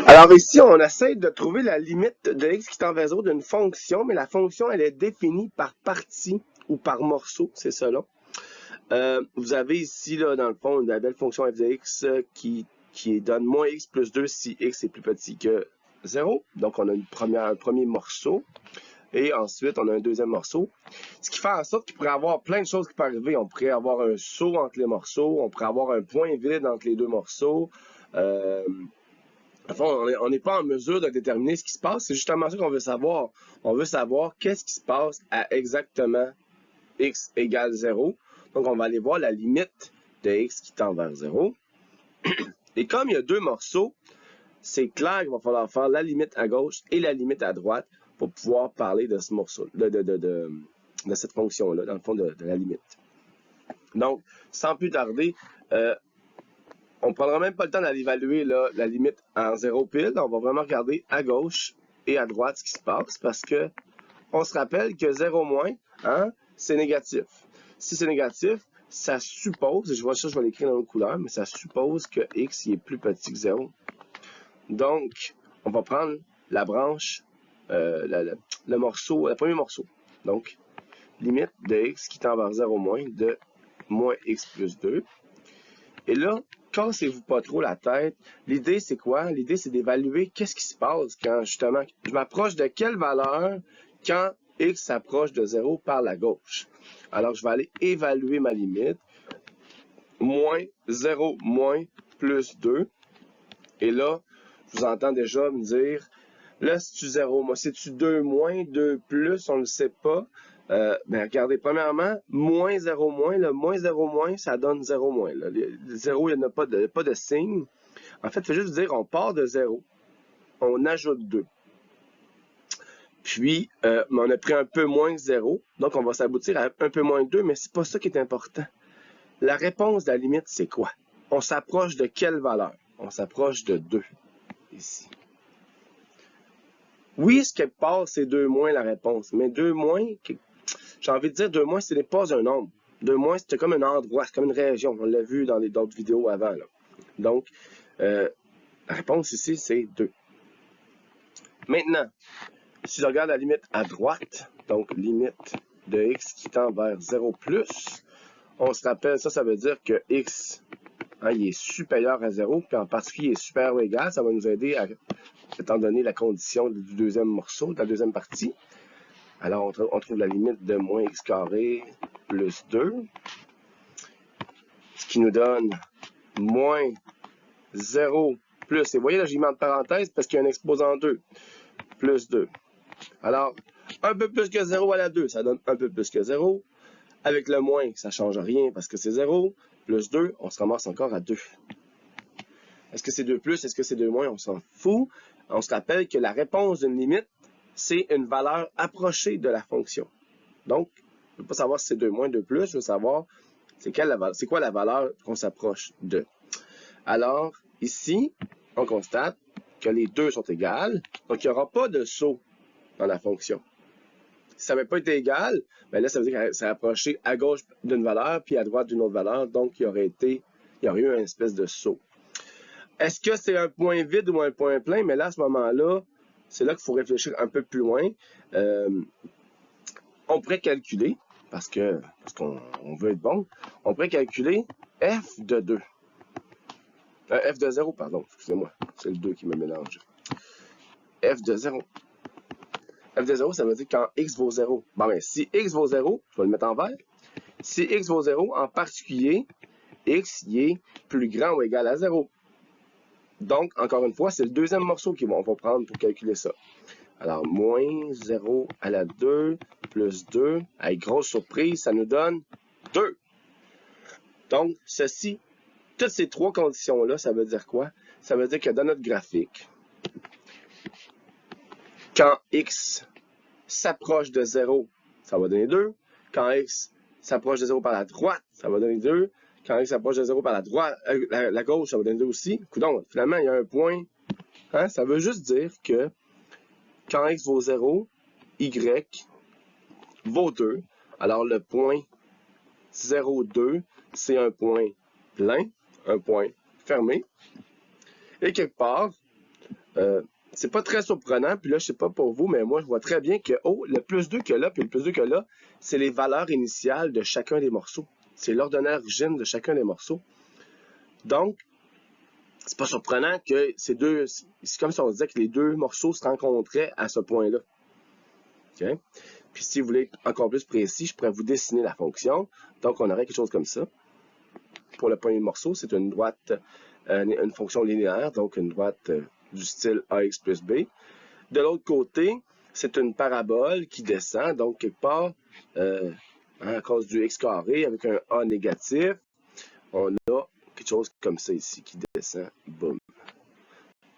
Alors ici, on essaie de trouver la limite de x qui tend vers 0 d'une fonction, mais la fonction, elle est définie par partie ou par morceau, c'est ça là. Vous avez ici, là, dans le fond, une belle fonction f de x qui donne moins x plus 2 si x est plus petit que 0. Donc, on a un premier morceau. Et ensuite, on a un deuxième morceau. Ce qui fait en sorte qu'il pourrait y avoir plein de choses qui peuvent arriver. On pourrait avoir un saut entre les morceaux. On pourrait avoir un point vide entre les deux morceaux. Enfin, on n'est pas en mesure de déterminer ce qui se passe. C'est justement ça qu'on veut savoir. On veut savoir qu'est-ce qui se passe à exactement x égale 0. Donc, on va aller voir la limite de x qui tend vers 0. Et comme il y a deux morceaux, c'est clair qu'il va falloir faire la limite à gauche et la limite à droite pour pouvoir parler de ce morceau, de cette fonction-là, dans le fond, de la limite. Donc, sans plus tarder, on ne prendra même pas le temps d'aller évaluer la limite en 0 pile. On va vraiment regarder à gauche et à droite ce qui se passe parce que on se rappelle que 0 moins, hein, c'est négatif. Si c'est négatif, ça suppose, je vois ça, je vais l'écrire dans une couleur, mais ça suppose que x est plus petit que 0. Donc, on va prendre la branche, le morceau, le premier morceau. Donc, limite de x qui tend vers 0 moins de moins x plus 2. Et là, cassez-vous pas trop la tête. L'idée, c'est quoi? L'idée, c'est d'évaluer qu'est-ce qui se passe quand, justement, je m'approche de quelle valeur quand x s'approche de 0 par la gauche. Alors, je vais aller évaluer ma limite. Moins 0 moins plus 2. Et là, je vous entends déjà me dire, là, c'est-tu 0 moins? C'est-tu 2 moins, 2 plus? On ne le sait pas. Ben, regardez, premièrement, moins 0 moins, le moins 0 moins, ça donne 0 moins. Là. 0, il n'y a pas de signe. En fait, c'est juste dire, on part de 0, on ajoute 2. Puis, on a pris un peu moins que 0, donc on va s'aboutir à un peu moins que 2, mais c'est pas ça qui est important. La réponse de la limite, c'est quoi? On s'approche de quelle valeur? On s'approche de 2, ici. Oui, ce quelque part, c'est 2 moins la réponse, mais 2 moins, j'ai envie de dire 2 moins, ce n'est pas un nombre. 2 moins, c'est comme un endroit, c'est comme une région. On l'a vu dans d'autres vidéos avant. Là. Donc, la réponse ici, c'est 2. Maintenant, si je regarde la limite à droite, donc limite de x qui tend vers 0 plus, on se rappelle, ça veut dire que x, hein, il est supérieur à 0, puis en particulier, il est supérieur ou égal. Ça va nous aider, étant donné la condition du deuxième morceau, de la deuxième partie. Alors, on trouve la limite de moins x carré plus 2, ce qui nous donne moins 0 plus, et vous voyez là, j'ai mis en parenthèse parce qu'il y a un exposant 2, plus 2. Alors, un peu plus que 0 à la 2, ça donne un peu plus que 0. Avec le moins, ça ne change rien parce que c'est 0. Plus 2, on se ramasse encore à 2. Est-ce que c'est 2 plus, est-ce que c'est 2 moins? On s'en fout. On se rappelle que la réponse d'une limite, c'est une valeur approchée de la fonction. Donc, je ne veux pas savoir si c'est 2 moins, 2 plus, je veux savoir c'est quoi la valeur qu'on s'approche de. Alors, ici, on constate que les deux sont égales, donc il n'y aura pas de saut dans la fonction. Si ça n'avait pas été égal, ben là, ça veut dire que ça approché à gauche d'une valeur, puis à droite d'une autre valeur, donc il y aurait eu une espèce de saut. Est-ce que c'est un point vide ou un point plein? Mais là, à ce moment-là, c'est là qu'il faut réfléchir un peu plus loin. On pourrait calculer, parce qu'on veut être bon, on pourrait calculer f de 2. F de 0, pardon, excusez-moi, c'est le 2 qui me mélange. F de 0. F de 0, ça veut dire quand x vaut 0. Bon, ben, si x vaut 0, je vais le mettre en vert. Si x vaut 0, en particulier, x y est plus grand ou égal à 0. Donc, encore une fois, c'est le deuxième morceau qu'on va prendre pour calculer ça. Alors, moins 0 à la 2 plus 2. Avec grosse surprise, ça nous donne 2. Donc, toutes ces trois conditions-là, ça veut dire quoi? Ça veut dire que dans notre graphique, quand x s'approche de 0, ça va donner 2. Quand x s'approche de 0 par la droite, ça va donner 2. Quand x s'approche de 0 par la droite, la gauche, ça va donner 2 aussi. Coudonc, finalement, il y a un point. Hein? Ça veut juste dire que quand x vaut 0, y vaut 2. Alors, le point 0,2, c'est un point plein, un point fermé. Et quelque part, c'est pas très surprenant, puis là, je sais pas pour vous, mais moi, je vois très bien que, oh, le plus 2 que là, puis le plus 2 que là, c'est les valeurs initiales de chacun des morceaux. C'est l'ordonnée origine de chacun des morceaux. Donc, c'est pas surprenant que ces deux, c'est comme si on disait que les deux morceaux se rencontraient à ce point-là. Okay? Puis si vous voulez être encore plus précis, je pourrais vous dessiner la fonction. Donc, on aurait quelque chose comme ça. Pour le premier morceau, c'est une droite, une fonction linéaire, donc une droite du style ax plus b. De l'autre côté, c'est une parabole qui descend, donc quelque part, à cause du x carré avec un a négatif, on a quelque chose comme ça ici qui descend, boum.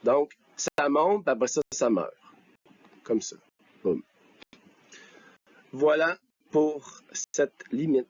Donc, ça monte, après ça, ça meurt. Comme ça, boum. Voilà pour cette limite.